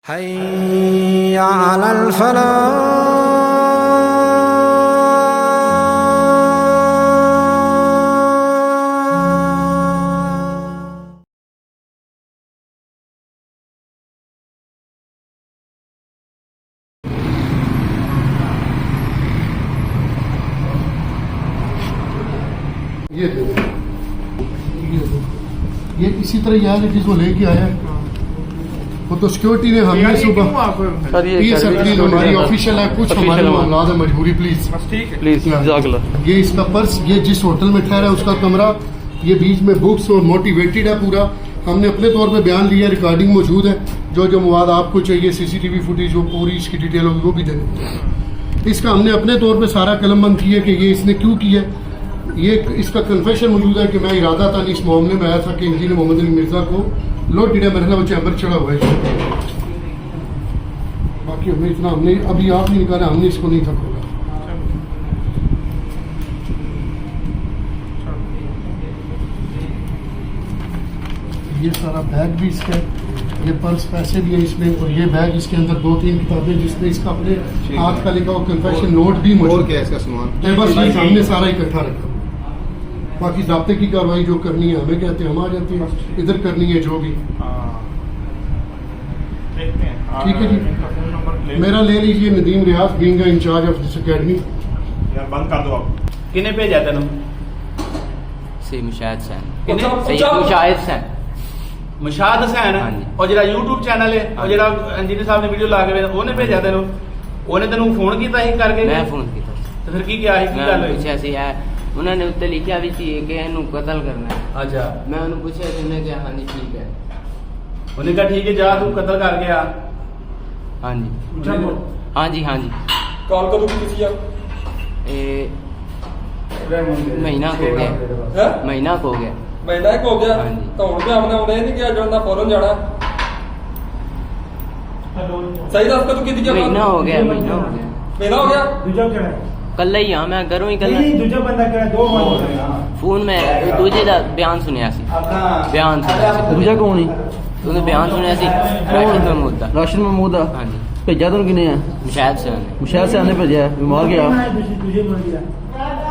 حي على الفلاح. یہ اسی طرح یار جس کو لے کے آیا ہے وہ تو سیکورٹی نے ہمیں صبح یہ سرکاری ہماری آفیشیل ہے، کچھ ہمارے معاملات ہے، مجبوری پلیز پلیز جزاک اللہ. یہ اس کا پرس، یہ جس ہوٹل میں ٹھہرا ہے اس کا کمرہ، یہ بیچ میں بکس اور موٹیویٹڈ ہے پورا. ہم نے اپنے طور پہ بیان لیا، ریکارڈنگ موجود ہے، جو مواد آپ کو چاہیے سی سی ٹی وی فوٹیج جو پوری اس کی ڈیٹیل ہوگی وہ بھی دینے. اس کا ہم نے اپنے طور پہ سارا قلم بند کیا کہ یہ اس نے کیوں کیا. یہ اس کا کنفیشن موجود ہے کہ میں ارادہ تھا اس معاملے میں آیا تھا کہ انجینئر محمد علی مرزا کو لوڈ ہے مرحلہ وہ چیمبر چڑھا ہوا ہے. باقی ہمیں اتنا ہم نے ابھی آپ نہیں نکالا، ہم نے اس کو نہیں تھا کھولا. یہ سارا بیگ بھی اس کا، یہ پرس پیسے بھی ہیں اس میں، اور یہ بیگ اس کے اندر 2-3 کتابیں جس میں اس کا اپنے ہاتھ کا لکھا ہوا کنفیشن نوٹ بھی موجود ہے. بس یہ ہم نے سارا اکٹھا رکھا. باقی ضابطے کی کارروائی جو کرنی ہے ہمیں کہتے ہیں، ہم آ جاتے ہیں، ادھر کرنی ہے جو بھی. ٹھیک ہے جی، میرا لے لیجیے Nadeem Riaz, being incharge of this academy. بند کر دو آپ. کنے بھیجا تینوں؟ سی مشاہد حسین. مشاہد حسین. مشاہد حسین اور جڑا یوٹیوب چینل ہے اور جڑا انجینئر صاحب نے ویڈیو لا کے اونے بھیجا تینوں؟ اونے تینوں فون کیتا ہی کر کے؟ میں فون کیتا. تو پھر کی کیا ہے، کی گل ہوئی؟ پوچھا سی ہے، انہوں نے اتنے لکھا بھی سی کہ اینو قتل کرنا ہے. اچھا، میں انہوں پوچھا کہ انہیں کہا ہاں جی ٹھیک ہے. انہیں کہا ٹھیک ہے جا تو قتل کر کے آ. ہاں جی ہاں جی ہاں جی. کال کدو کی تھی آپ؟ مہینہ ہو گیا. مہینہ ہو گیا. مہینہ ایک ہو گیا ہاں جی. تو ہوں بھی ہم نے انہیں نہیں کیا جو فورن جانا. صحیح دس کدو کی تھی؟ مہینہ ہو گیا. مہینہ ہو گیا. مہینہ ہو گیا. کل ہی ہاں میں گھروں ہی کل فون میں دوجے دا بیان سنیا سی. بیان سنیا سی. دوجا کون ہی؟ انہیں بیان سنیا سی راشد محمود دا. راشد محمود دا. ہاں جی. بھیجا تینوں کنے ہے؟ مشاہد سے نے. مشاہد سے نے بھیجا ہے. بیمار گیا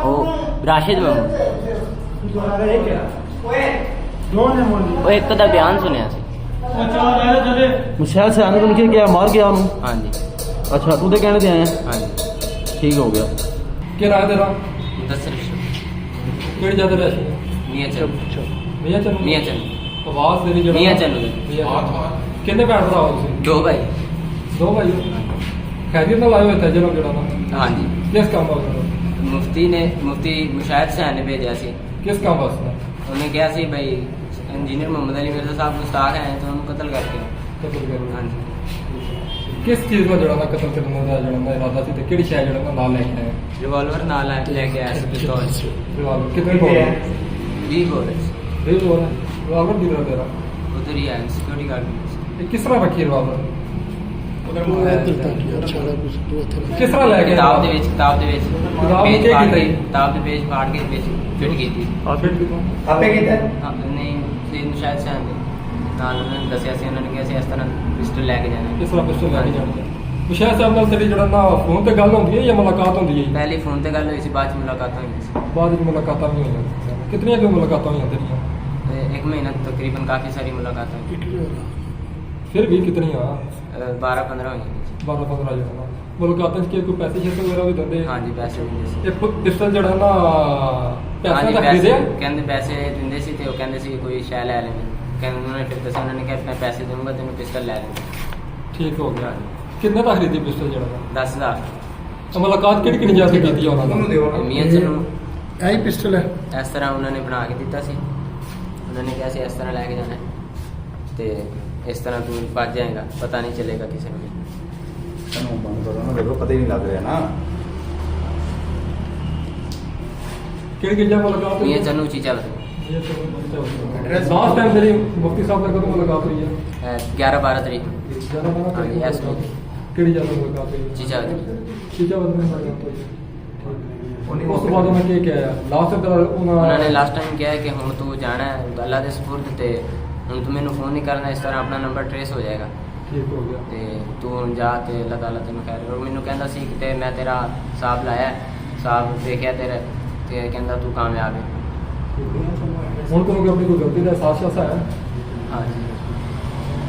وہ راشد محمود. وہ ایک دا بیان سنیا سی. مشاہد سے آنے کو کیا مار گیا انہوں؟ ہاں جی. اچھا تو دے کہنے دے آئے ہیں؟ ہاں جی. ٹھیک ہو گیا. کیا رائے تیرا؟ مدثر کیڑی جگہ رہے؟ میاں چند. میاں چند. میاں چند. آواز تیری جگہ میاں چند. کتنے بھੈਣ ਭਰਾ ਹੋ ਤੁਸੀਂ؟ دو بھائی. دو بھائی. خیریت نال آئے ہوئے تھے جناب جڑا نا؟ ہاں جی. کس کام واسطے؟ مفتی مشاہد سے نے بھیجا سی. کس کام واسطے؟ انہیں کہا سی بھائی انجینئر محمد علی مرزا صاحب گستاخ ہیں تو انہوں قتل کر کے. قتل کرنا. ہاں جی. کس چیز کا جڑا نا قتل کرنے کا جڑا نا ارادہ سی تے کیڑی شے جڑا نا نال لے کے آئے؟ ریوالور نال لے کے آیا سی. پستول. ریوالور کتنے بول رہے ہیں؟ 20 بول رہے سی. 20 بول رہے ہیں. ریوالور دی طرح تیرا ادھر ہی آیا سیکورٹی گارڈ میں. یہ کس طرح رکھی ریوالور؟ کس طرح لے کے کتاب دے وچ پیج پاڑ کے کتاب دے پیج پاڑ کے وچ فٹ کی تھی. آپے کیتا ہاں نہیں سید مشاہد سے نے نال انہوں نے دسیا سی. انہوں نے کہا سی اس طرح پسٹل لے کے جانا. کس طرح پسٹل لے کے جانا؟ مشاہد صاحب نال تیری جڑا نا فون تے گل ہوندی ہے یا ملاقات ہوندی ہے؟ پہلی فون تے گل ہوئی سی، بعد وچ ملاقات ہوئی سی. بعد وچ ملاقاتاں بھی ہوئیاں. کتنی جو ملاقاتاں ہوئیاں تیریاں؟ ایک مہینہ تقریباً کافی ساری ملاقات ہوئی. پھر بھی کتنی آ 12-15 ہوئی. 12-15 جڑا ملاقاتاں کے کوئی پیسے شیسے وغیرہ بھی دندے؟ ہاں جی پیسے دندے سی. ایک پسٹل جڑا نا ہاں جی پیسے پیسے خریدے کہندے پیسے دندے سی تے او کہندے سی کوئی شے لے لیں. کہندے انہوں نے پھر دسیا، انہوں نے کہا میں پیسے دوں گا تینوں پسٹل لے لیں. ٹھیک ہو گیا. کتنے دا خریدی پسٹل جڑا؟ 10,000. تو ملاقات کیڑی کیڑی جگہ کیتی انہاں نے؟ میاں چنوں یہی پسٹل ہے. اس طرح انہوں نے بنا کے دیتا سی. انہوں نے کہا سی اس طرح لے کے جانا ہے تے اس طرح تو بچ جائے گا، پتہ نہیں چلے گا کسی کو. پتہ ہی نہیں لگ رہا نا. کیڑی کیڑی جگہ ملاقات ہوئی؟ میاں چنوں چیچا لاسٹ ٹائم میری مفتی صاحب نے کدوں ملاقات ہوئی ہے؟ 11-12 تاریخ. ہاں جی ایس کو کیڑی جگہ ملاقات ہوئی؟ چیچا چیچا بدل ملاقات ہوئی. اس بعد انہوں نے کیا ہے لاسٹ انہوں نے لاسٹ ٹائم کیا ہے کہ ہوں تو جانا ہے اللہ کے سپرد تے ہوں تو مینوں فون نہیں کرنا، اس طرح اپنا نمبر ٹریس ہو جائے گا. ਠੀਕ ਹੋ ਗਿਆ। ਤੇ ਤੂੰ ਹੁਣ ਜਾ ਤੇ ਅੱਲਾਹ ਤਾਲਾ ਤੈਨੂੰ ਖੈਰ ਕਰੂ। ਮੈਨੂੰ ਕਹਿੰਦਾ ਸੀ ਕਿ ਤੇ ਮੈਂ ਤੇਰਾ ਹਿਸਾਬ ਲਾਇਆ, ਹਿਸਾਬ ਦੇਖਿਆ ਤੇਰੇ, ਤੇ ਕਹਿੰਦਾ ਤੂੰ ਕਾਮਯਾਬ ਹੈ। ਹੁਣ ਤੁਹਾਨੂੰ ਆਪਣੀ ਕੋਈ ਗਲਤੀ ਦਾ ਅਹਿਸਾਸ ਹੈ? ਹਾਂਜੀ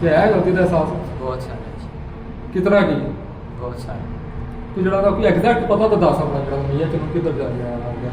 ਕਿ ਹੈ ਗਲਤੀ ਦਾ ਅਹਿਸਾਸ? ਬਹੁਤ ਸਾਰਾ ਜੀ, ਕਿਤਨਾ ਕੀ ਬਹੁਤ ਸਾਰਾ। ਤੂੰ ਜਿਹੜਾ ਦਾ ਕੋਈ ਐਗਜ਼ੈਕਟ ਪਤਾ ਤਾਂ ਦੱਸ ਆਪਣਾ, ਜਿਹੜਾ ਮੀਆਂ ਤੈਨੂੰ ਕਿੱਧਰ ਜਾ ਰਿਹਾ ਹੈ?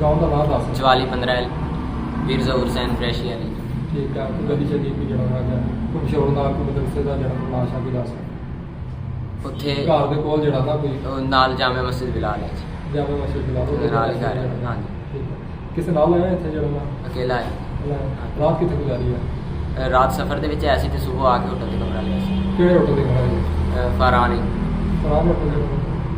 ਗਾਉਂ ਦਾ ਨਾਮ ਦੱਸ। 4415 ਵੀਰ ਜ਼ਹੂਰ ਸੈਨ ਫਰੈਸ਼ੀ ਵਾਲੀ। ਠੀਕ ਹੈ, ਤੂੰ ਗਲੀ ਚੱਲੀ ਕੋਈ ਜਿਹੜਾ ਹੈਗਾ ਕੋਈ ਮਸ਼ਹੂਰ ਨਾਲ ਕੋਈ ਮਦਰਸੇ ਦਾ ਜਿਹੜਾ ਨਾਸ਼ਾ ਵੀ ਦੱਸ। ਉੱਥੇ ਘਰ ਦੇ ਕੋਲ ਜਿਹੜਾ ਨਾ ਕੋਈ ਉਹ ਨਾਲ ਜਾਮੇ ਮਸਜਿਦ ਬਿਲਾਲ ਹੈ ਜੀ, ਜਾਮੇ ਮਸਜਿਦ ਬਿਲਾ ਉਹਦੇ ਨਾਲ ਹੀ ਘਰ ਹੈ। ਹਾਂਜੀ, ਠੀਕ ਹੈ। ਕਿਸੇ ਨਾਲ ਆਇਆ ਇੱਥੇ ਜਿਹੜਾ ਨਾ ਅਕੇਲਾ ਹੈ। ਰਾਤ ਕਿੱਥੇ ਗੁਜ਼ਾਰੀ ਹੈ? ਰਾਤ ਸਫ਼ਰ ਦੇ ਵਿੱਚ ਐਸੀ ਤੇ ਸਵੇਰ ਆ ਕੇ ਹੋਟਲ ਤੇ ਕਮਰਾ ਲਿਆ ਸੀ। ਕਿਹੜੇ ਹੋਟਲ ਦੇ ਕਮਰਾ? ਫਾਰਾਨੀ। ਆਰਾਮ ਨਾਲ ਪੁੱਛੋ।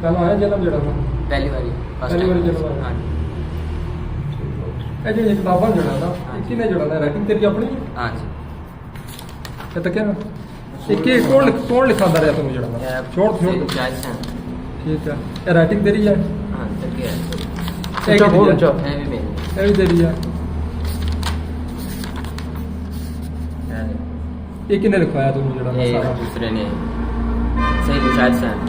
ਪਹਿਲਾਂ ਆਇਆ ਜਨਮ ਜਿਹੜਾ ਨਾ ਪਹਿਲੀ ਵਾਰੀ first ਪਹਿਲੀ ਵਾਰੀ time। ਜਦੋਂ ਆਇਆ। ਹਾਂਜੀ ਇਹ ਜਿਹੜੀਆਂ ਕਿਤਾਬਾਂ ਜਿਹੜਾ ਨਾ ਹਾਂਜੀ। ਕਿਹਨੇ ਜਿਹੜਾ ਨਾ ਰਾਈਟਿੰਗ ਤੇਰੀ ਆਪਣੀ ਹੈ? ਹਾਂਜੀ। ਇਹ ਤਾਂ ਕਹਿਣਾ ਇਹ ਕੀ ਕੌਣ ਲਿਖਾਉਂਦਾ ਰਿਹਾ ਤੁਹਾਨੂੰ ਜਿਹੜਾ ਨਾ? ਛੋੜ ਜਾਇਜ਼ ਸਨ। ਠੀਕ ਹੈ, ਇਹ ਰਾਈਟਿੰਗ ਤੇਰੀ ਹੈ? ਹਾਂ ਤੱਕ ਹੈ। ਇਹ ਕਿਹਦੀ ਹੈ? ਇਹ ਵੀ ਮੇਰੀ ਇਹ ਵੀ ਤੇਰੀ ਹੈ। ਹੈ। ਇਹ ਕਿਹਨੇ ਲਿਖਵਾਇਆ ਤੁਹਾਨੂੰ ਜਿਹੜਾ ਨਾ ਇਹ ਸਾਰਾ? ਦੂਸਰੇ ਨੇ ਸਹੀ ਮੁਸ਼ਾਹਿਦ ਸਨ।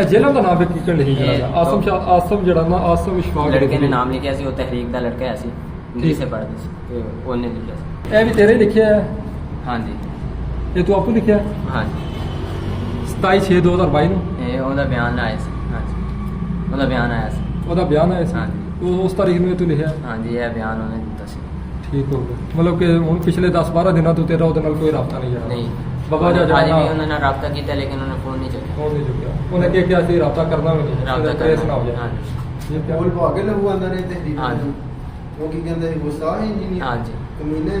ਇਹ ਜੇਲ੍ਹਾਂ ਦਾ ਨਾਮ ਕੀ ਲਿਖੀ ਜਿਹੜਾ ਇਹ ਨਾ? ਆਸਮ ਸ਼ਾਹ, ਆਸਮ ਜਿਹੜਾ ਨਾ ਆਸਮ ਇਸ਼ਫਾਕ ਲੜਕੇ ਨੇ ਨਾਮ ਲਿਖਿਆ ਸੀ, ਉਹ ਤਹਿਰੀਕ ਦਾ ਲੜਕਾ ਹੈ ਸੀ, ਇੰਗਲਿਸ਼ ਠੀਕ। ਪੜ੍ਹਦੇ ਸੀ ਤੇ ਉਹਨੇ ਲਿਖਿਆ ਸੀ। ਇਹ ਵੀ ਤੇਰੇ ਹੀ ਲਿਖਿਆ ਹੈ? ਹਾਂਜੀ ਇਹ ਤੂੰ ਆਪੂ ਲਿਖਿਆ? ਹਾਂਜੀ 27/6/2022 ਨੂੰ ਇਹ ਉਹਦਾ ਬਿਆਨ ਆਇਆ ਸੀ। ਹਾਂਜੀ ਉਹਦਾ ਬਿਆਨ ਆਇਆ ਸੀ। ਉਹਦਾ ਬਿਆਨ ਆਇਆ ਸੀ? ਹਾਂਜੀ। ਉਹ ਉਸ ਤਾਰੀਖ ਨੂੰ ਇਹ ਤੂੰ ਲਿਖਿਆ? ਹਾਂਜੀ ਇਹ ਬਿਆਨ ਉਹਨੇ ਦਿੱਤਾ ਸੀ। ਠੀਕ ਹੋ ਗਿਆ। ਮਤਲਬ ਕਿ ਹੁਣ ਪਿਛਲੇ 10-12 ਦਿਨਾਂ ਤੋਂ ਤੇਰਾ ਉਹਦੇ ਨਾਲ ਕੋਈ ਰਾਬਤਾ ਨਹੀਂ ਜਿਹੜਾ? ਨਹੀਂ ਬਾਬਾ ਜੀ ਅੱਜ ਜਿਹੜਾ ਵੀ ਨਾ ਉਹਨਾਂ ਨਾਲ ਰਾਬਤਾ ਕੀਤਾ ਲੇਕਿਨ ਉਹਨੇ ਫੋਨ ਨਹੀਂ ਚੱਕਿਆ। ਉਹ ਨਹੀਂ ਚੁੱਕਿਆ। ਉਹਨੇ ਕੀ ਕਿਹਾ ਸੀ ਰਾਬਤਾ ਕਰਨਾ ਵੀ ਨਹੀਂ, ਰਾਬਤਾ ਟ੍ਰੇਸ ਨਾ ਹੋ ਕਰਨਾ। ਜਾਏ। ਹਾਂਜੀ ਠੀਕ ਹੈ। ਕੋਲ ਪਾ ਕੇ ਲਹੂ ਆਂਦਾ ਰਹੇ ਤਹਿਰੀਰ ਹਾਂਜੀ। ਉਹ ਕੀ ਕਹਿੰਦੇ ਸੀ ਗੁਸਤਾਖ ਇੰਜੀਨੀਅਰ ਹਾਂਜੀ ਕਮੀਨੇ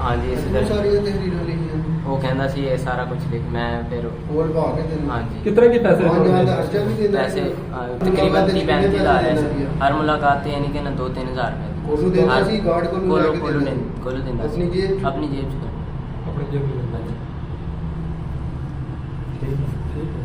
ਹਾਂਜੀ ਇਸ ਬਹੁਤ ਸਾਰੀਆਂ ਤਹਿਰੀਰਾਂ ਲਿਖੀਆਂ ਉਹ ਕਹਿੰਦਾ ਸੀ ਇਹ ਸਾਰਾ ਕੁਝ ਲਿਖ ਮੈਂ ਫਿਰ ਕੋਲ ਪਾ ਕੇ ਤੈਨੂੰ ਹਾਂਜੀ ਕਿਤਨੇ ਕੀ ਪੈਸੇ ਪੰਜ ਹਜ਼ਾਰ ਦਾ ਲਿਖਵਾਉਣੇ? ਖਰਚਾ ਵੀ ਦੇਣਾ ਪੈਸੇ ਸੀ। ਤਕਰੀਬਨ ਕਿੰਨੇ 30-35 ਹਜ਼ਾਰ ਹੈ ਪੈਸੇ ਹਰ ਮੁਲਾਕਾਤ ਤੇ ਯਾਨੀ ਕਿ ਨਾ 2-3 ਹਜ਼ਾਰ ਰੁਪਏ ਕੋਲੋਂ ਦਿੰਦਾ ਸੀ, ਗਾਰਡ ਕੋਲੋਂ ਲੈ ਕੇ ਕੋਲੋਂ ਦਿੰਦਾ ਸੀ। ਕੋਲੋਂ ਦਿੰਦਾ ਆਪਣੀ ਸੀ। ਜੇਬ 'ਚ? ਆਪਣੀ ਜੇਬ ਚ ਆਪਣੀ ਜੇਬ ਵਿੱਚ। ਹਾਂਜੀ ਠੀਕ ਹੈ, ਠੀਕ ਹੈ।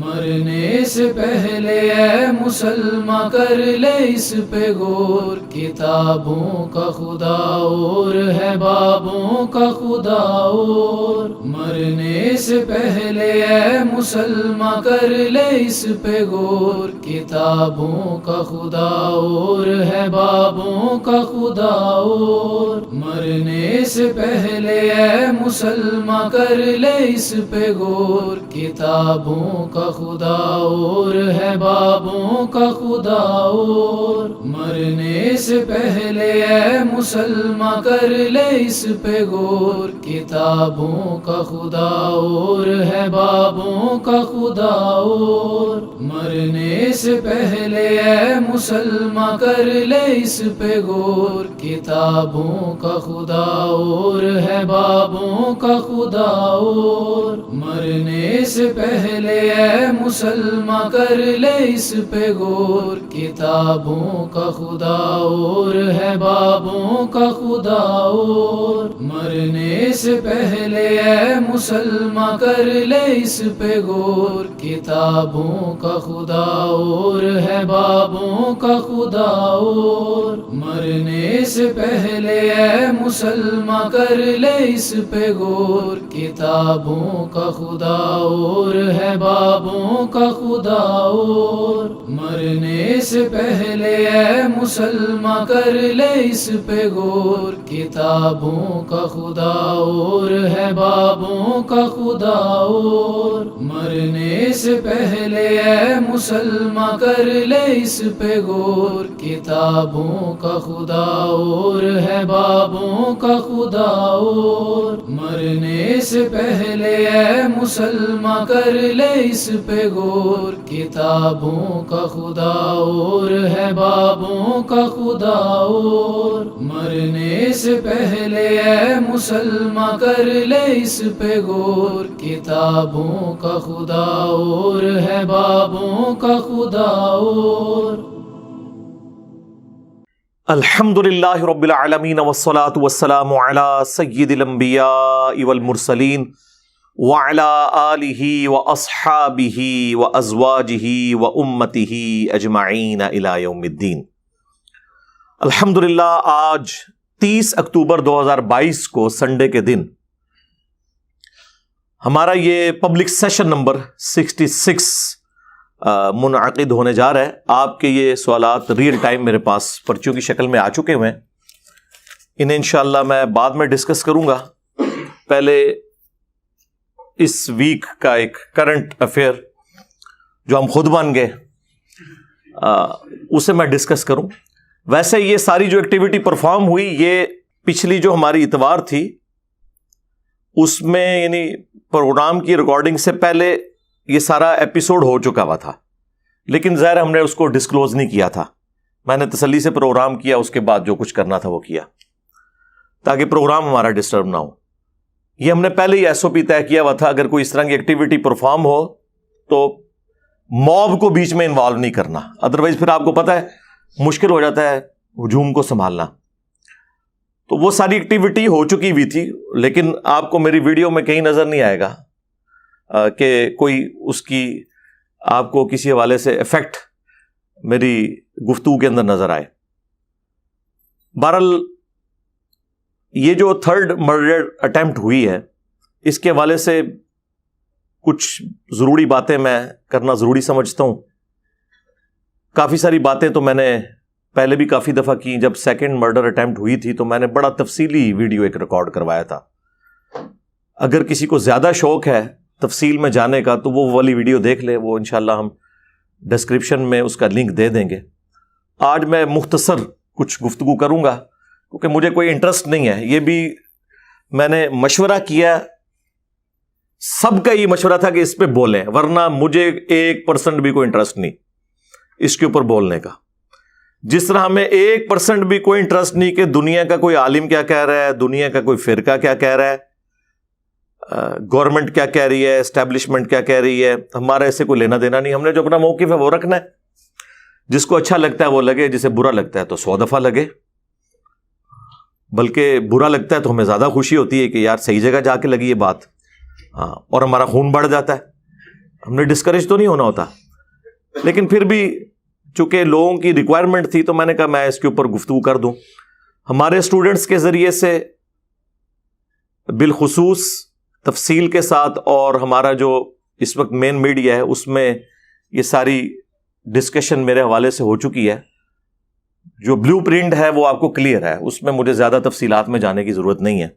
مرنے سے پہلے اے مسلمان کر لے اس پہ غور، کتابوں کا خدا اور ہے بابوں کا خدا اور، مرنے سے پہلے اے مسلمان کر لے اس پہ غور، کتابوں کا خدا اور ہے بابوں کا خدا اور، مرنے سے پہلے اے مسلمان کر لے اس پہ غور، کتابوں کا خدا اور ہے بابوں کا خدا اور، مرنے سے پہلے اے مسلمان کر لے اس پہ غور، کتابوں کا خدا اور ہے بابوں کا خدا اور، مرنے سے پہلے اے مسلمان کر لے اس پہ غور، کتابوں کا خدا اور ہے بابوں کا خدا اور، مرنے سے پہلے اے مسلمان کر لے اس پہ غور، کتابوں کا خدا اور ہے بابوں کا خدا اور، مرنے سے پہلے اے مسلمان کر لے اس پہ غور، کتابوں کا خدا اور ہے بابوں کا خدا اور، مرنے سے پہلے اے مسلمان کر لے اس پہ غور، کتابوں کا خدا اور ہے بابوں کا خدا اور، مرنے سے پہلے اے مسلمان کر لے اس پہ غور، کتابوں کا خدا اور ہے بابوں کا خدا اور، مرنے سے پہلے اے مسلمان کر لے اس پہ غور، کتابوں کا خدا اور ہے بابوں کا خدا اور، مرنے سے پہلے اے مسلمان کر لے اس پہ غور، کتابوں کا خدا اور ہے بابوں کا خدا اور، مرنے سے پہلے اے مسلمان کر لے اس پہ غور، کتابوں کا خدا اور ہے بابوں کا خدا اور۔ الحمدللہ رب العالمین والصلاة والسلام علی سید الانبیاء والمرسلین وعلی آلہ واصحابہ وازواجہ وامتہ اجمعین الی یوم الدین۔ الحمدللہ آج 30 اکتوبر 2022 کو سنڈے کے دن ہمارا یہ پبلک سیشن نمبر 66 منعقد ہونے جا رہا ہے۔ آپ کے یہ سوالات ریئل ٹائم میرے پاس پرچیوں کی شکل میں آ چکے ہوئے ہیں، انہیں انشاءاللہ میں بعد میں ڈسکس کروں گا۔ پہلے اس ویک کا ایک کرنٹ افیئر جو ہم خود بن گئے اسے میں ڈسکس کروں۔ ویسے یہ ساری جو ایکٹیویٹی پرفارم ہوئی یہ پچھلی جو ہماری اتوار تھی اس میں یعنی پروگرام کی ریکارڈنگ سے پہلے یہ سارا ایپیسوڈ ہو چکا ہوا تھا، لیکن ظاہر ہم نے اس کو ڈسکلوز نہیں کیا تھا۔ میں نے تسلی سے پروگرام کیا، اس کے بعد جو کچھ کرنا تھا وہ کیا تاکہ پروگرام ہمارا ڈسٹرب نہ ہو۔ یہ ہم نے پہلے ہی ایس او پی طے کیا ہوا تھا، اگر کوئی اس طرح کی ایکٹیویٹی پرفارم ہو تو موب کو بیچ میں انوالو نہیں کرنا، ادروائز پھر آپ کو پتہ ہے مشکل ہو جاتا ہے ہجوم کو سنبھالنا۔ تو وہ ساری ایکٹیویٹی ہو چکی ہوئی تھی، لیکن آپ کو میری ویڈیو میں کہیں نظر نہیں آئے گا کہ کوئی اس کی آپ کو کسی حوالے سے افیکٹ میری گفتگو کے اندر نظر آئے۔ بہرحال یہ جو 3rd مرڈر اٹیمپٹ ہوئی ہے اس کے حوالے سے کچھ ضروری باتیں میں کرنا ضروری سمجھتا ہوں۔ کافی ساری باتیں تو میں نے پہلے بھی کافی دفعہ کی، جب 2nd مرڈر اٹیمپٹ ہوئی تھی تو میں نے بڑا تفصیلی ویڈیو ایک ریکارڈ کروایا تھا۔ اگر کسی کو زیادہ شوق ہے تفصیل میں جانے کا تو وہ والی ویڈیو دیکھ لے، وہ انشاءاللہ ہم ڈسکرپشن میں اس کا لنک دے دیں گے۔ آج میں مختصر کچھ گفتگو کروں گا کیونکہ مجھے کوئی انٹرسٹ نہیں ہے، یہ بھی میں نے مشورہ کیا، سب کا یہ مشورہ تھا کہ اس پہ بولیں، ورنہ مجھے 1% بھی کوئی انٹرسٹ نہیں اس کے اوپر بولنے کا۔ جس طرح ہمیں 1% بھی کوئی انٹرسٹ نہیں کہ دنیا کا کوئی عالم کیا کہہ رہا ہے، دنیا کا کوئی فرقہ کیا کہہ رہا ہے، گورنمنٹ کیا کہہ رہی ہے، اسٹیبلشمنٹ کیا کہہ رہی ہے، ہمارا اس سے کوئی لینا دینا نہیں۔ ہم نے جو اپنا موقف ہے وہ رکھنا ہے، جس کو اچھا لگتا ہے وہ لگے، جسے برا لگتا ہے تو 100 دفعہ لگے، بلکہ برا لگتا ہے تو ہمیں زیادہ خوشی ہوتی ہے کہ یار صحیح جگہ جا کے لگی یہ بات، ہاں، اور ہمارا خون بڑھ جاتا ہے ہم نے ڈسکریج تو نہیں ہونا ہوتا, لیکن پھر بھی چونکہ لوگوں کی ریکوائرمنٹ تھی تو میں نے کہا میں اس کے اوپر گفتگو کر دوں. ہمارے اسٹوڈنٹس کے ذریعے سے بالخصوص تفصیل کے ساتھ, اور ہمارا جو اس وقت مین میڈیا ہے اس میں یہ ساری ڈسکشن میرے حوالے سے ہو چکی ہے. جو بلو پرنٹ ہے وہ آپ کو کلیئر ہے, اس میں مجھے زیادہ تفصیلات میں جانے کی ضرورت نہیں ہے.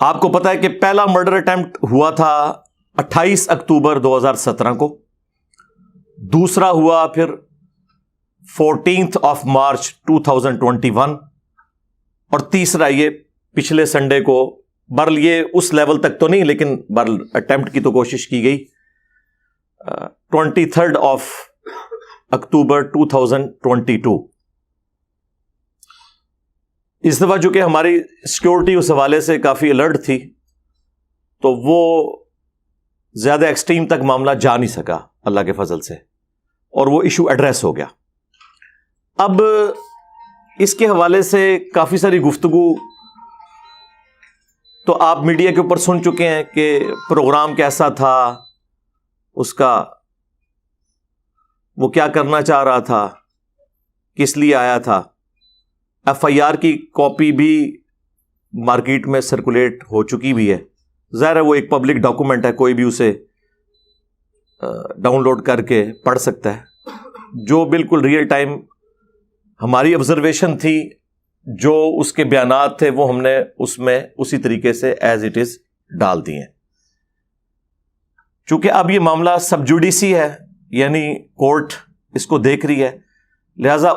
آپ کو پتا ہے کہ پہلا مرڈر اٹیمپٹ ہوا تھا 28 اکتوبر 2017 کو, دوسرا ہوا پھر 14 مارچ 2021, اور تیسرا یہ پچھلے سنڈے کو. برل یہ اس لیول تک تو نہیں, لیکن برل اٹیمپٹ کی تو کوشش کی گئی. 23 اکتوبر 2022. اس دفعہ چونکہ ہماری سیکورٹی اس حوالے سے کافی الرٹ تھی تو وہ زیادہ ایکسٹریم تک معاملہ جا نہیں سکا اللہ کے فضل سے, اور وہ ایشو ایڈریس ہو گیا. اب اس کے حوالے سے کافی ساری گفتگو تو آپ میڈیا کے اوپر سن چکے ہیں کہ پروگرام کیسا تھا, اس کا وہ کیا کرنا چاہ رہا تھا, کس لیے آیا تھا. ایف آئی آر کی کاپی بھی مارکیٹ میں سرکولیٹ ہو چکی بھی ہے. ظاہر ہے وہ ایک پبلک ڈاکومنٹ ہے, کوئی بھی اسے ڈاؤن لوڈ کر کے پڑھ سکتا ہے. جو بالکل ریئل ٹائم ہماری آبزرویشن تھی, جو اس کے بیانات تھے, وہ ہم نے اس میں اسی طریقے سے ایز اٹ از ڈال دیے. چونکہ اب یہ معاملہ سب جوڈیسی ہے, یعنی کورٹ اس کو دیکھ رہی ہے, لہذا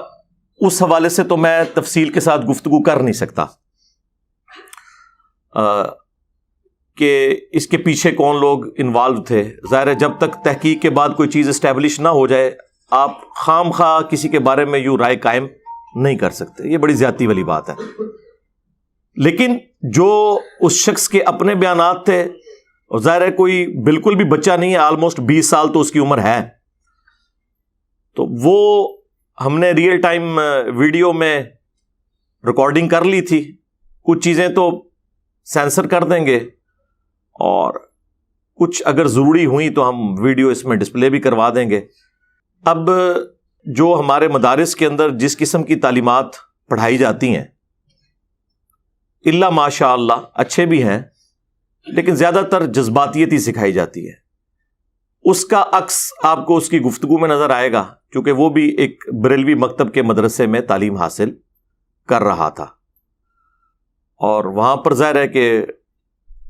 اس حوالے سے تو میں تفصیل کے ساتھ گفتگو کر نہیں سکتا کہ اس کے پیچھے کون لوگ انوالو تھے. ظاہر ہے جب تک تحقیق کے بعد کوئی چیز اسٹیبلش نہ ہو جائے آپ خام خواہ کسی کے بارے میں یوں رائے قائم نہیں کر سکتے, یہ بڑی زیادتی والی بات ہے. لیکن جو اس شخص کے اپنے بیانات تھے, اور ظاہر ہے کوئی بالکل بھی بچہ نہیں ہے, آلموسٹ 20 سال تو اس کی عمر ہے, تو وہ ہم نے ریئل ٹائم ویڈیو میں ریکارڈنگ کر لی تھی. کچھ چیزیں تو سینسر کر دیں گے, اور کچھ اگر ضروری ہوئی تو ہم ویڈیو اس میں ڈسپلے بھی کروا دیں گے. اب جو ہمارے مدارس کے اندر جس قسم کی تعلیمات پڑھائی جاتی ہیں, الا ماشاء اللہ اچھے بھی ہیں, لیکن زیادہ تر جذباتیت ہی سکھائی جاتی ہے. اس کا عکس آپ کو اس کی گفتگو میں نظر آئے گا, کیونکہ وہ بھی ایک بریلوی مکتب کے مدرسے میں تعلیم حاصل کر رہا تھا, اور وہاں پر ظاہر ہے کہ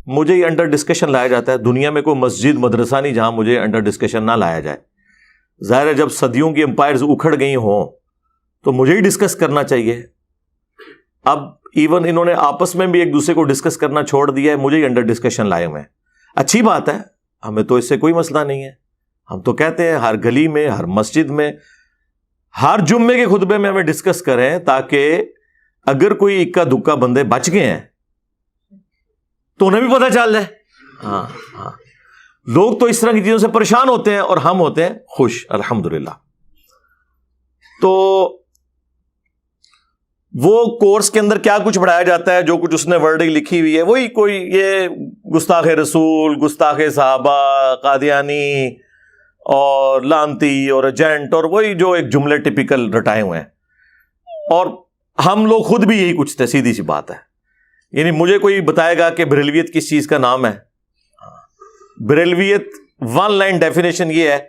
مجھے یہ انڈر ڈسکشن لایا جاتا ہے. دنیا میں کوئی مسجد مدرسہ نہیں جہاں مجھے انڈر ڈسکشن نہ لایا جائے. ظاہر ہے جب صدیوں کی امپائرز اکھڑ گئی ہوں تو مجھے ہی ڈسکس کرنا چاہیے. اب ایون انہوں نے آپس میں بھی ایک دوسرے کو ڈسکس کرنا چھوڑ دیا ہے, مجھے ہی انڈر ڈسکشن لائے ہوئے ہیں. اچھی بات ہے, ہمیں تو اس سے کوئی مسئلہ نہیں ہے. ہم تو کہتے ہیں ہر گلی میں, ہر مسجد میں, ہر جمعے کے خطبے میں ہمیں ڈسکس کریں, تاکہ اگر کوئی اکا دکا بندے بچ گئے ہیں تو انہیں بھی پتہ چل جائے. ہاں ہاں, لوگ تو اس طرح کی چیزوں سے پریشان ہوتے ہیں اور ہم ہوتے ہیں خوش, الحمدللہ. تو وہ کورس کے اندر کیا کچھ پڑھایا جاتا ہے, جو کچھ اس نے ورڈنگ لکھی ہوئی ہے, وہی کوئی یہ گستاخ رسول, گستاخ صحابہ, قادیانی اور لانتی اور ایجنٹ, اور وہی جو ایک جملے ٹپیکل رٹائے ہوئے ہیں. اور ہم لوگ خود بھی یہی کچھ تھے, سیدھی سی بات ہے. یعنی مجھے کوئی بتائے گا کہ بریلویت کس چیز کا نام ہے, بریلویت ون لائن ڈیفینیشن یہ ہے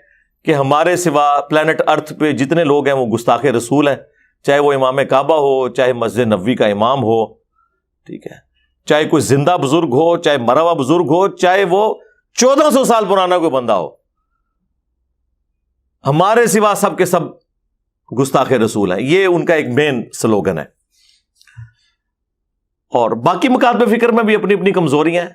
کہ ہمارے سوا پلانٹ ارتھ پہ جتنے لوگ ہیں وہ گستاخ رسول ہیں, چاہے وہ امام کعبہ ہو, چاہے مسجد نبوی کا امام ہو, ٹھیک ہے, چاہے کوئی زندہ بزرگ ہو, چاہے مرا ہوا بزرگ ہو, چاہے وہ 1400 سال پرانا کوئی بندہ ہو, ہمارے سوا سب کے سب گستاخ رسول ہیں. یہ ان کا ایک مین سلوگن ہے. اور باقی مکاتب فکر میں بھی اپنی اپنی کمزوریاں ہیں,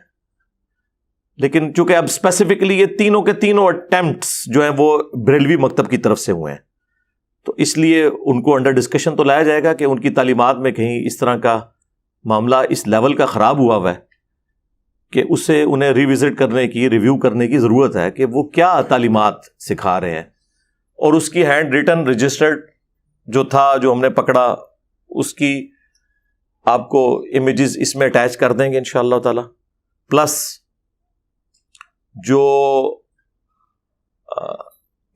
لیکن چونکہ اب اسپیسیفکلی یہ تینوں کے تینوں اٹیمپٹس جو ہیں وہ بریلوی مکتب کی طرف سے ہوئے ہیں, تو اس لیے ان کو انڈر ڈسکشن تو لایا جائے گا کہ ان کی تعلیمات میں کہیں اس طرح کا معاملہ اس لیول کا خراب ہوا ہے کہ اسے انہیں ریوزٹ کرنے کی, ریویو کرنے کی ضرورت ہے کہ وہ کیا تعلیمات سکھا رہے ہیں. اور اس کی ہینڈ ریٹن رجسٹرڈ جو تھا, جو ہم نے پکڑا, اس کی آپ کو امیجز اس میں اٹیچ کر دیں گے انشاءاللہ تعالی. پلس جو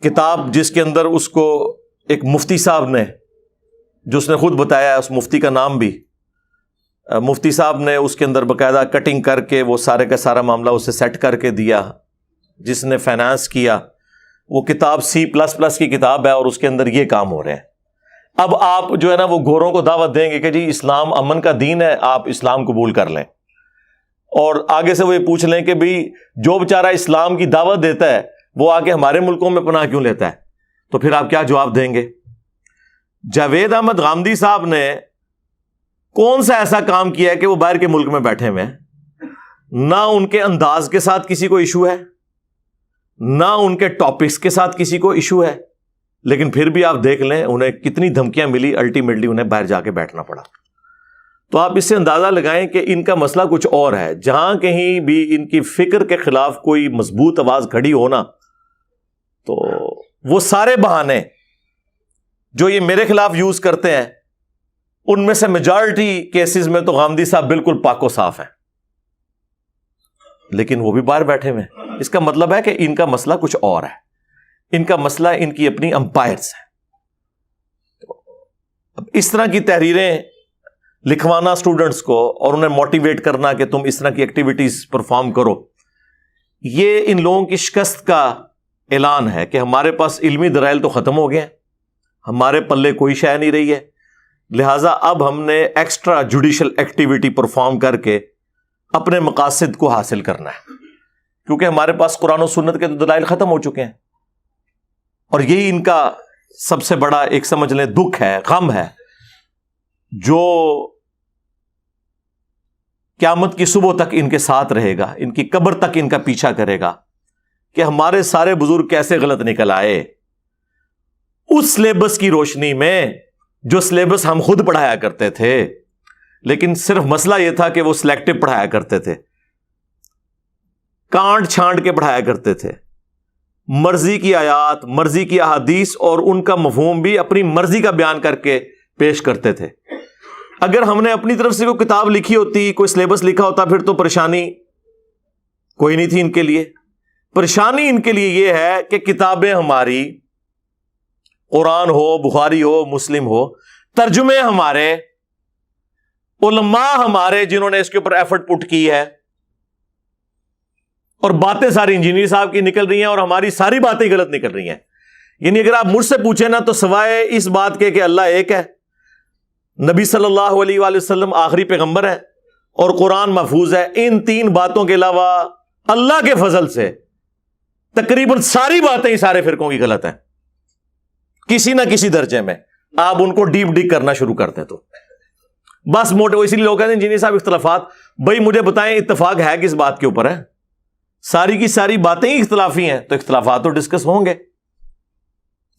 کتاب جس کے اندر اس کو ایک مفتی صاحب نے، جو اس نے خود بتایا، اس مفتی کا نام بھی، مفتی صاحب نے اس کے اندر باقاعدہ کٹنگ کر کے وہ سارے کا سارا معاملہ اسے سیٹ کر کے دیا، جس نے فائنانس کیا، وہ کتاب C++ کی کتاب ہے اور اس کے اندر یہ کام ہو رہے ہیں۔ اب آپ جو ہے نا وہ گوروں کو دعوت دیں گے کہ جی اسلام امن کا دین ہے، آپ اسلام قبول کر لیں، اور آگے سے وہ یہ پوچھ لیں کہ بھئی جو بیچارہ اسلام کی دعوت دیتا ہے وہ آ کے ہمارے ملکوں میں پناہ کیوں لیتا ہے، تو پھر آپ کیا جواب دیں گے؟ جاوید احمد غامدی صاحب نے کون سا ایسا کام کیا ہے کہ وہ باہر کے ملک میں بیٹھے ہوئے ہیں؟ نہ ان کے انداز کے ساتھ کسی کو ایشو ہے، نہ ان کے ٹاپکس کے ساتھ کسی کو ایشو ہے، لیکن پھر بھی آپ دیکھ لیں انہیں کتنی دھمکیاں ملی، الٹیمیٹلی انہیں باہر جا کے بیٹھنا پڑا۔ تو آپ اس سے اندازہ لگائیں کہ ان کا مسئلہ کچھ اور ہے۔ جہاں کہیں بھی ان کی فکر کے خلاف کوئی مضبوط آواز کھڑی ہونا، تو وہ سارے بہانے جو یہ میرے خلاف یوز کرتے ہیں، ان میں سے میجارٹی کیسز میں تو غامدی صاحب بالکل پاک و صاف ہیں، لیکن وہ بھی باہر بیٹھے ہوئے ہیں۔ اس کا مطلب ہے کہ ان کا مسئلہ کچھ اور ہے، ان کا مسئلہ ان کی اپنی امپائرز ہیں۔ اب اس طرح کی تحریریں لکھوانا اسٹوڈنٹس کو اور انہیں موٹیویٹ کرنا کہ تم اس طرح کی ایکٹیویٹیز پرفارم کرو، یہ ان لوگوں کی شکست کا اعلان ہے کہ ہمارے پاس علمی دلائل تو ختم ہو گئے ہیں، ہمارے پلے کوئی شے نہیں رہی ہے، لہٰذا اب ہم نے ایکسٹرا جوڈیشل ایکٹیویٹی پرفارم کر کے اپنے مقاصد کو حاصل کرنا ہے، کیونکہ ہمارے پاس قرآن و سنت کے تو دلائل ختم ہو چکے ہیں۔ اور یہی ان کا سب سے بڑا ایک سمجھ لیں دکھ ہے، غم ہے، جو قیامت کی صبح تک ان کے ساتھ رہے گا، ان کی قبر تک ان کا پیچھا کرے گا، کہ ہمارے سارے بزرگ کیسے غلط نکل آئے اس سلیبس کی روشنی میں جو سلیبس ہم خود پڑھایا کرتے تھے، لیکن صرف مسئلہ یہ تھا کہ وہ سلیکٹو پڑھایا کرتے تھے، کانٹ چھانٹ کے پڑھایا کرتے تھے، مرضی کی آیات، مرضی کی احادیث اور ان کا مفہوم بھی اپنی مرضی کا بیان کر کے پیش کرتے تھے۔ اگر ہم نے اپنی طرف سے کوئی کتاب لکھی ہوتی، کوئی سلیبس لکھا ہوتا، پھر تو پریشانی کوئی نہیں تھی ان کے لیے۔ پریشانی ان کے لیے یہ ہے کہ کتابیں ہماری، قرآن ہو، بخاری ہو، مسلم ہو، ترجمے ہمارے، علماء ہمارے جنہوں نے اس کے اوپر ایفرٹ پٹ کی ہے، اور باتیں ساری انجینئر صاحب کی نکل رہی ہیں اور ہماری ساری باتیں غلط نکل رہی ہیں۔ یعنی اگر آپ مجھ سے پوچھیں نا، تو سوائے اس بات کے کہ اللہ ایک ہے، نبی صلی اللہ علیہ وآلہ وسلم آخری پیغمبر ہے اور قرآن محفوظ ہے، ان تین باتوں کے علاوہ اللہ کے فضل سے تقریباً ساری باتیں ہی سارے فرقوں کی غلط ہیں، کسی نہ کسی درجے میں۔ آپ ان کو ڈیپ ڈگ کرنا شروع کرتے تو بس موٹے، اسی لیے لوگ کہتے ہیں انجینئر صاحب اختلافات، بھائی مجھے بتائیں اتفاق ہے کس بات کے اوپر ہے؟ ساری کی ساری باتیں ہی اختلافی ہیں، تو اختلافات تو ڈسکس ہوں گے،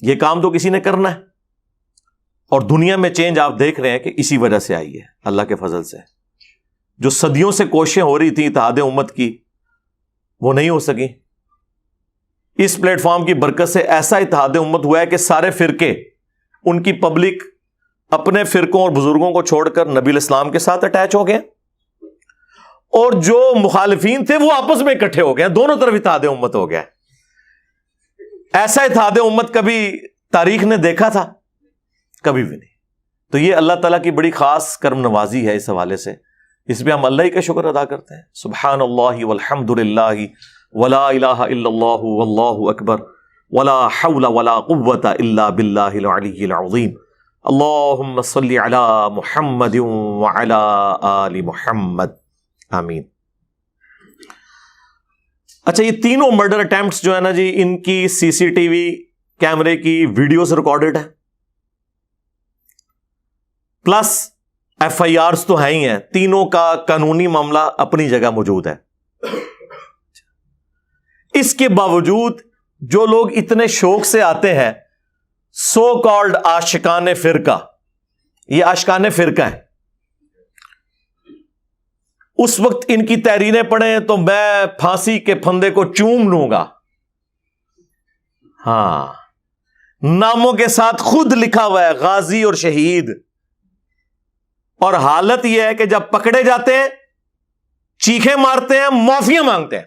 یہ کام تو کسی نے کرنا ہے۔ اور دنیا میں چینج آپ دیکھ رہے ہیں کہ اسی وجہ سے آئی ہے، اللہ کے فضل سے۔ جو صدیوں سے کوششیں ہو رہی تھیں اتحاد امت کی، وہ نہیں ہو سکی۔ اس پلیٹ فارم کی برکت سے ایسا اتحاد امت ہوا ہے کہ سارے فرقے، ان کی پبلک اپنے فرقوں اور بزرگوں کو چھوڑ کر نبی الاسلام کے ساتھ اٹیچ ہو گئے، اور جو مخالفین تھے وہ آپس میں اکٹھے ہو گئے، دونوں طرف اتحاد امت ہو گیا۔ ایسا اتحاد امت کبھی تاریخ نے دیکھا تھا؟ کبھی بھی نہیں۔ تو یہ اللہ تعالیٰ کی بڑی خاص کرم نوازی ہے، اس حوالے سے اس میں ہم اللہ ہی کا شکر ادا کرتے ہیں۔ سبحان اللہ والحمد للہ ولا الہ الا اللہ واللہ اکبر ولا حول ولا قوة الا باللہ العلی العظیم۔ اللہم صلی علی محمد وعلی آل محمد، آمین۔ اچھا، یہ تینوں مرڈر اٹیمپٹس جو ہے نا جی، ان کی سی سی ٹی وی کیمرے کی ویڈیوز ریکارڈڈ ہے، پلس ایف آئی آرز تو ہیں ہی ہیں، تینوں کا قانونی معاملہ اپنی جگہ موجود ہے۔ اس کے باوجود جو لوگ اتنے شوق سے آتے ہیں، سو کالڈ عاشقان فرقہ، یہ عاشقان فرقہ ہیں، اس وقت ان کی تحریریں پڑھیں تو میں پھانسی کے پھندے کو چوم لوں گا۔ ہاں، ناموں کے ساتھ خود لکھا ہوا ہے غازی اور شہید، اور حالت یہ ہے کہ جب پکڑے جاتے ہیں چیخیں مارتے ہیں، معافیاں مانگتے ہیں۔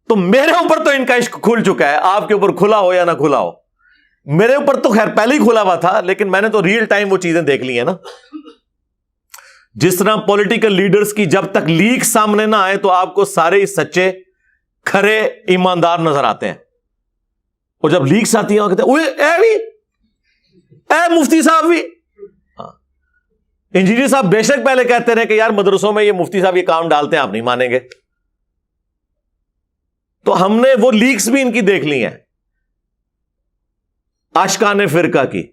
تو میرے اوپر تو ان کا عشق کھل چکا ہے, آپ کے اوپر کھلا ہو یا نہ کھلا ہو. میرے اوپر تو خیر پہلے ہی کھلا ہوا تھا, لیکن میں نے تو ریئل ٹائم وہ چیزیں دیکھ لی ہیں نا. جس طرح پولیٹیکل لیڈرز کی جب تک لیک سامنے نہ آئے تو آپ کو سارے ہی سچے کھرے ایماندار نظر آتے ہیں, اور جب لیکس آتی ہیں کہتے ہیں اے بھی, اے مفتی صاحب بھی. انجینئر صاحب بے شک پہلے کہتے رہے کہ یار مدرسوں میں یہ مفتی صاحب یہ کام ڈالتے ہیں, آپ نہیں مانیں گے. تو ہم نے وہ لیکس بھی ان کی دیکھ لی ہیں عاشقان فرقہ کی.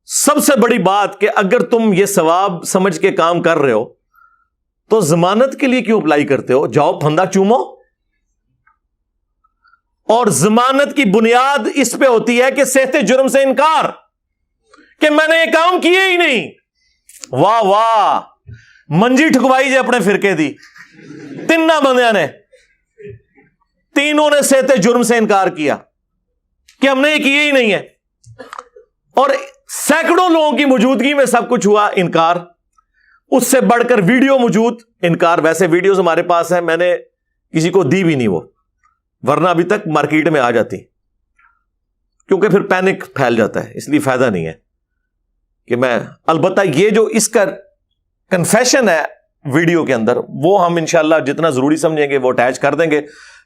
سب سے بڑی بات کہ اگر تم یہ ثواب سمجھ کے کام کر رہے ہو تو ضمانت کے لیے کیوں اپلائی کرتے ہو؟ جاؤ پھندا چومو. اور ضمانت کی بنیاد اس پہ ہوتی ہے کہ صحت جرم سے انکار, کہ میں نے یہ کام کیے ہی نہیں. واہ واہ, منجی ٹھکوائی جی اپنے فرقے دی, تینوں بندیاں نے, تینوں نے صحت جرم سے انکار کیا کہ ہم نے یہ کیے ہی نہیں ہے. اور سینکڑوں لوگوں کی موجودگی میں سب کچھ ہوا انکار. اس سے بڑھ کر ویڈیو موجود انکار. ویسے ویڈیوز ہمارے پاس ہیں, میں نے کسی کو دی بھی نہیں وہ, ورنہ ابھی تک مارکیٹ میں آ جاتی, کیونکہ پھر پینک پھیل جاتا ہے, اس لیے فائدہ نہیں ہے کہ میں. البتہ یہ جو اس کا کنفیشن ہے ویڈیو کے اندر, وہ ہم انشاءاللہ جتنا ضروری سمجھیں گے وہ اٹیچ کر دیں گے,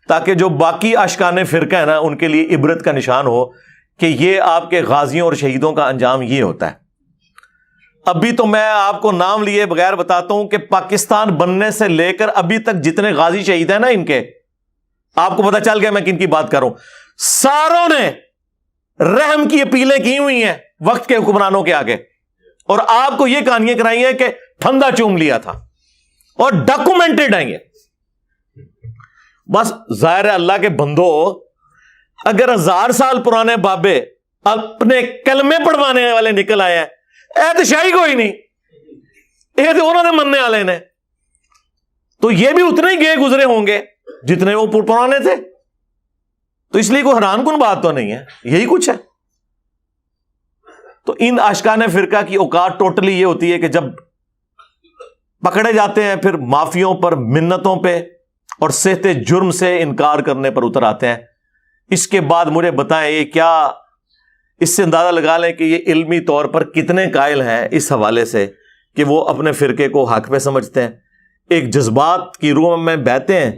تاکہ جو باقی عاشقان فرقہ ہے نا ان کے لیے عبرت کا نشان ہو کہ یہ آپ کے غازیوں اور شہیدوں کا انجام یہ ہوتا ہے. ابھی تو میں آپ کو نام لیے بغیر بتاتا ہوں کہ پاکستان بننے سے لے کر ابھی تک جتنے غازی شہید ہیں نا ان کے, آپ کو پتا چل گیا میں کن کی بات کروں. ساروں نے رحم کی اپیلیں کی ہوئی ہیں وقت کے حکمرانوں کے آگے, اور آپ کو یہ کہانیاں کرائی ہیں کہ پھندا چوم لیا تھا, اور ڈاکومنٹڈ ہیں یہ. بس ظاہر ہے اللہ کے بندو, اگر 1000 سال پرانے بابے اپنے کلمے پڑھوانے والے نکل آئے ہیں, احتشائی کوئی نہیں, یہ تو انہوں نے مننے والے نے, تو یہ بھی اتنے ہی گئے گزرے ہوں گے جتنے وہ پرانے تھے. تو اس لیے کوئی حیران کن بات تو نہیں ہے, یہی کچھ ہے. تو ان عاشقان فرقہ کی اوقات ٹوٹلی یہ ہوتی ہے کہ جب پکڑے جاتے ہیں پھر معافیوں پر, منتوں پہ اور صحت جرم سے انکار کرنے پر اتر آتے ہیں. اس کے بعد مجھے بتائیں یہ کیا, اس سے اندازہ لگا لیں کہ یہ علمی طور پر کتنے قائل ہیں اس حوالے سے کہ وہ اپنے فرقے کو حق پہ سمجھتے ہیں, ایک جذبات کی روح میں بہتے ہیں,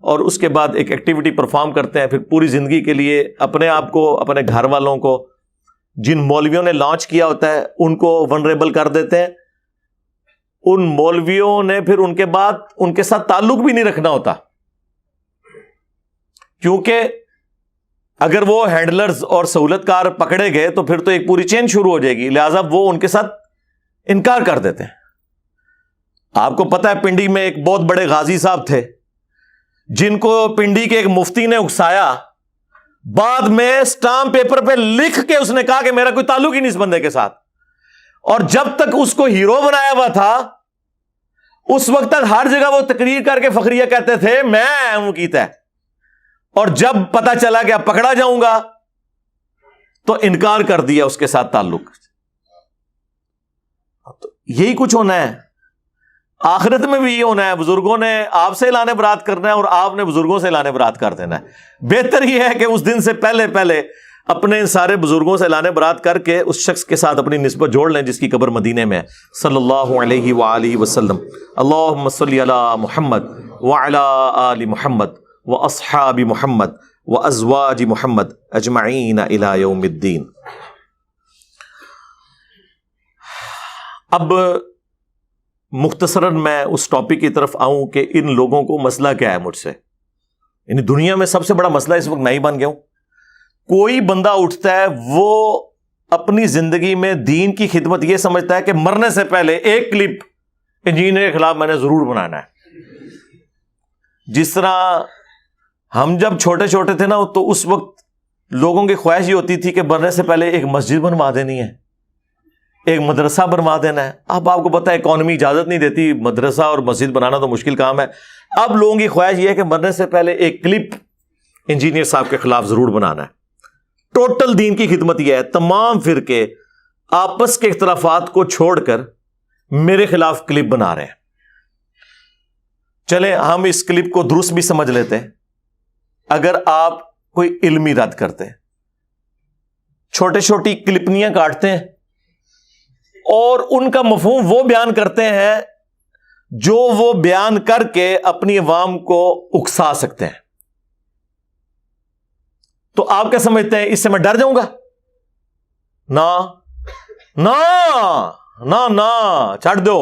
اور اس کے بعد ایک ایکٹیویٹی پرفارم کرتے ہیں, پھر پوری زندگی کے لیے اپنے آپ کو, اپنے گھر والوں کو, جن مولویوں نے لانچ کیا ہوتا ہے ان کو ونریبل کر دیتے ہیں. ان مولویوں نے پھر ان کے بعد ان کے ساتھ تعلق بھی نہیں رکھنا ہوتا, کیونکہ اگر وہ ہینڈلرز اور سہولت کار پکڑے گئے تو پھر تو ایک پوری چین شروع ہو جائے گی, لہذا وہ ان کے ساتھ انکار کر دیتے ہیں. آپ کو پتا ہے پنڈی میں ایک بہت بڑے غازی صاحب تھے جن کو پنڈی کے ایک مفتی نے اکسایا, بعد میں اسٹامپ پیپر پہ لکھ کے اس نے کہا کہ میرا کوئی تعلق ہی نہیں اس بندے کے ساتھ, اور جب تک اس کو ہیرو بنایا ہوا تھا اس وقت تک ہر جگہ وہ تقریر کر کے فخریہ کہتے تھے میں ہوں کیتا ہے, اور جب پتا چلا کہ اب پکڑا جاؤں گا تو انکار کر دیا اس کے ساتھ تعلق. تو یہی کچھ ہونا ہے, آخرت میں بھی یہ ہونا ہے. بزرگوں نے آپ سے اعلان برات کرنا ہے اور آپ نے بزرگوں سے اعلان برات کر دینا ہے. بہتر یہ ہے کہ اس دن سے پہلے اپنے ان سارے بزرگوں سے اعلان برات کر کے اس شخص کے ساتھ اپنی نسبت جوڑ لیں جس کی قبر مدینے میں ہے, صلی اللہ علیہ وآلہ وسلم. اللہم صلی علی محمد وعلی آل محمد واصحاب محمد وازواج محمد اجمعین الی یوم الدین. اب مختصراً میں اس ٹاپک کی طرف آؤں کہ ان لوگوں کو مسئلہ کیا ہے مجھ سے. یعنی دنیا میں سب سے بڑا مسئلہ اس وقت میں ہی بن گیا ہوں. کوئی بندہ اٹھتا ہے وہ اپنی زندگی میں دین کی خدمت یہ سمجھتا ہے کہ مرنے سے پہلے ایک کلپ انجینئر کے خلاف میں نے ضرور بنانا ہے. جس طرح ہم جب چھوٹے چھوٹے تھے نا تو اس وقت لوگوں کی خواہش یہ ہوتی تھی کہ مرنے سے پہلے ایک مسجد بنوا دینی ہے, ایک مدرسہ بنوا دینا ہے. اب آپ کو پتا ہے اکانومی اجازت نہیں دیتی, مدرسہ اور مسجد بنانا تو مشکل کام ہے. اب لوگوں کی خواہش یہ ہے کہ مرنے سے پہلے ایک کلپ انجینئر صاحب کے خلاف ضرور بنانا ہے. ٹوٹل دین کی خدمت یہ ہے, تمام فرقے آپس کے اختلافات کو چھوڑ کر میرے خلاف کلپ بنا رہے ہیں. چلیں ہم اس کلپ کو درست بھی سمجھ لیتے ہیں. اگر آپ کوئی علمی رد کرتے ہیں, چھوٹی چھوٹی کلپنیاں کاٹتے ہیں اور ان کا مفہوم وہ بیان کرتے ہیں جو وہ بیان کر کے اپنی عوام کو اکسا سکتے ہیں, تو آپ کیا سمجھتے ہیں اس سے میں ڈر جاؤں گا؟ نا نا نا نا چھڑ دو.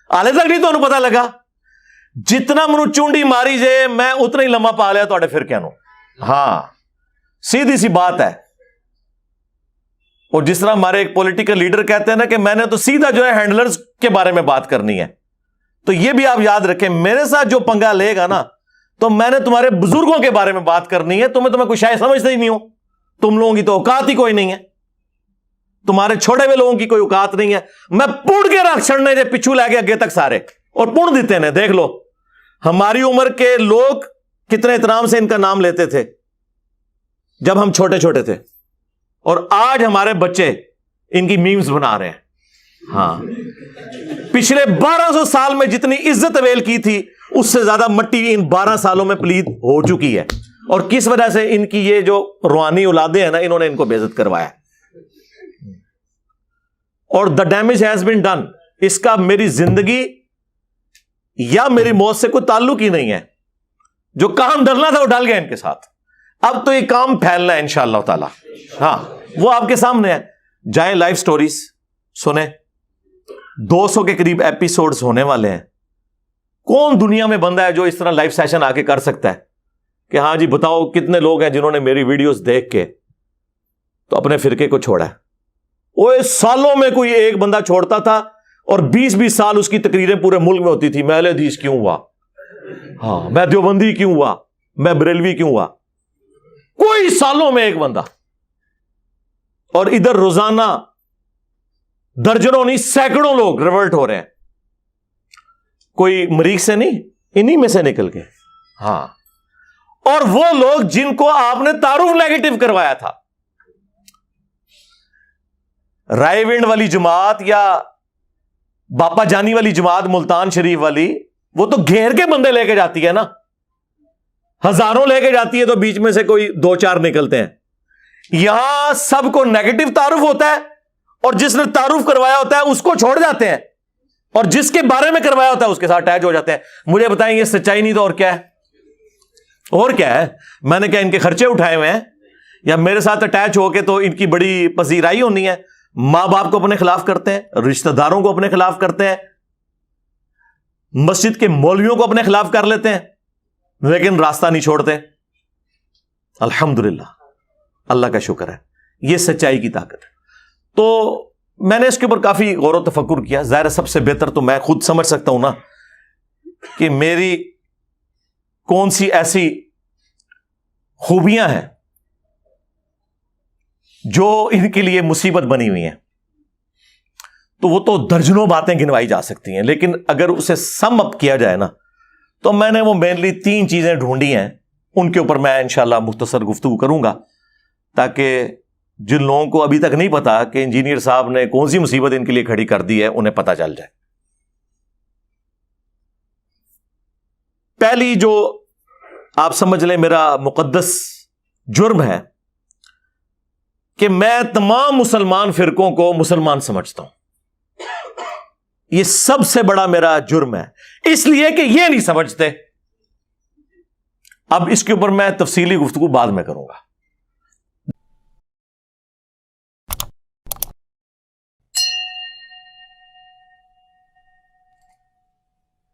آلے تک نہیں تو پتا لگا جتنا منو چونڈی ماری جے میں اتنا ہی لمحہ پا لیا تو پھر کیا نو. ہاں سیدھی سی بات ہے. اور جس طرح ہمارے ایک پولیٹیکل لیڈر کہتے ہیں نا کہ میں نے تو سیدھا جو ہے ہینڈلرز کے بارے میں بات کرنی ہے, تو یہ بھی آپ یاد رکھیں میرے ساتھ جو پنگا لے گا نا تو میں نے تمہارے بزرگوں کے بارے میں بات کرنی ہے. تمہیں کوئی شاید سمجھتے ہی نہیں ہو, تم لوگوں کی تو اوقات ہی کوئی نہیں ہے, تمہارے چھوڑے ہوئے لوگوں کی کوئی اوقات نہیں ہے. میں پڑ کے رکھ چھڑنے جے پچھو لے کے اگے تک سارے اور پڑ دیتے ہیں. دیکھ لو ہماری عمر کے لوگ کتنے احترام سے ان کا نام لیتے تھے جب ہم چھوٹے چھوٹے تھے, اور آج ہمارے بچے ان کی میمز بنا رہے ہیں. ہاں پچھلے 1200 سال میں جتنی عزت اویل کی تھی اس سے زیادہ مٹی ان 12 سالوں میں پلید ہو چکی ہے. اور کس وجہ سے؟ ان کی یہ جو روحانی اولادیں ہیں نا, انہوں نے ان کو بے عزت کروایا. اور the damage has been done. اس کا میری زندگی یا میری موت سے کوئی تعلق ہی نہیں ہے. جو کام ڈلنا تھا وہ ڈل گیا ان کے ساتھ. اب تو یہ کام پھیلنا ہے انشاءاللہ تعالی. ہاں وہ آپ کے سامنے ہے. جائیں لائف سٹوریز سنیں, 200 کے قریب ایپیسوڈز ہونے والے ہیں. کون دنیا میں بندہ ہے جو اس طرح لائف سیشن آ کے کر سکتا ہے کہ ہاں جی بتاؤ کتنے لوگ ہیں جنہوں نے میری ویڈیوز دیکھ کے تو اپنے فرقے کو چھوڑا ہے. وہ سالوں میں کوئی ایک بندہ چھوڑتا تھا اور 20-20 سال اس کی تقریریں پورے ملک میں ہوتی تھی. میں اہل حدیث کیوں ہوا, ہاں میں دیوبندی کیوں ہوا, میں بریلوی کیوں ہوا. کوئی سالوں میں ایک بندہ. اور ادھر روزانہ درجنوں نہیں سینکڑوں لوگ ریولٹ ہو رہے ہیں. کوئی مریخ سے نہیں, انہی میں سے نکل کے. ہاں اور وہ لوگ جن کو آپ نے تعارف نیگیٹو کروایا تھا, رائے ونڈ والی جماعت یا باپا جانی والی جماعت ملتان شریف والی, وہ تو گھیر کے بندے لے کے جاتی ہے نا, ہزاروں لے کے جاتی ہے تو بیچ میں سے کوئی 2-4 نکلتے ہیں. یہاں سب کو نیگیٹو تعارف ہوتا ہے اور جس نے تعارف کروایا ہوتا ہے اس کو چھوڑ جاتے ہیں, اور جس کے بارے میں کروایا ہوتا ہے اس کے ساتھ اٹیچ ہو جاتے ہیں. مجھے بتائیں یہ سچائی نہیں تو اور کیا ہے؟ اور کیا ہے؟ میں نے کیا ان کے خرچے اٹھائے ہوئے ہیں یا میرے ساتھ اٹیچ ہو کے تو ان کی بڑی پذیرائی ہونی ہے؟ ماں باپ کو اپنے خلاف کرتے ہیں, رشتہ داروں کو اپنے خلاف کرتے ہیں, مسجد کے مولویوں کو اپنے خلاف کر لیتے ہیں, لیکن راستہ نہیں چھوڑتے. الحمدللہ اللہ کا شکر ہے, یہ سچائی کی طاقت ہے. تو میں نے اس کے اوپر کافی غور و تفکر کیا. ظاہر سب سے بہتر تو میں خود سمجھ سکتا ہوں نا کہ میری کون سی ایسی خوبیاں ہیں جو ان کے لیے مصیبت بنی ہوئی ہیں. تو وہ تو درجنوں باتیں گنوائی جا سکتی ہیں, لیکن اگر اسے سم اپ کیا جائے نا تو میں نے وہ مینلی 3 چیزیں ڈھونڈی ہیں. ان کے اوپر میں انشاءاللہ مختصر گفتگو کروں گا تاکہ جن لوگوں کو ابھی تک نہیں پتا کہ انجینئر صاحب نے کون سی مصیبت ان کے لیے کھڑی کر دی ہے انہیں پتا چل جائے. پہلی جو آپ سمجھ لیں میرا مقدس جرم ہے کہ میں تمام مسلمان فرقوں کو مسلمان سمجھتا ہوں. یہ سب سے بڑا میرا جرم ہے, اس لیے کہ یہ نہیں سمجھتے. اب اس کے اوپر میں تفصیلی گفتگو بعد میں کروں گا.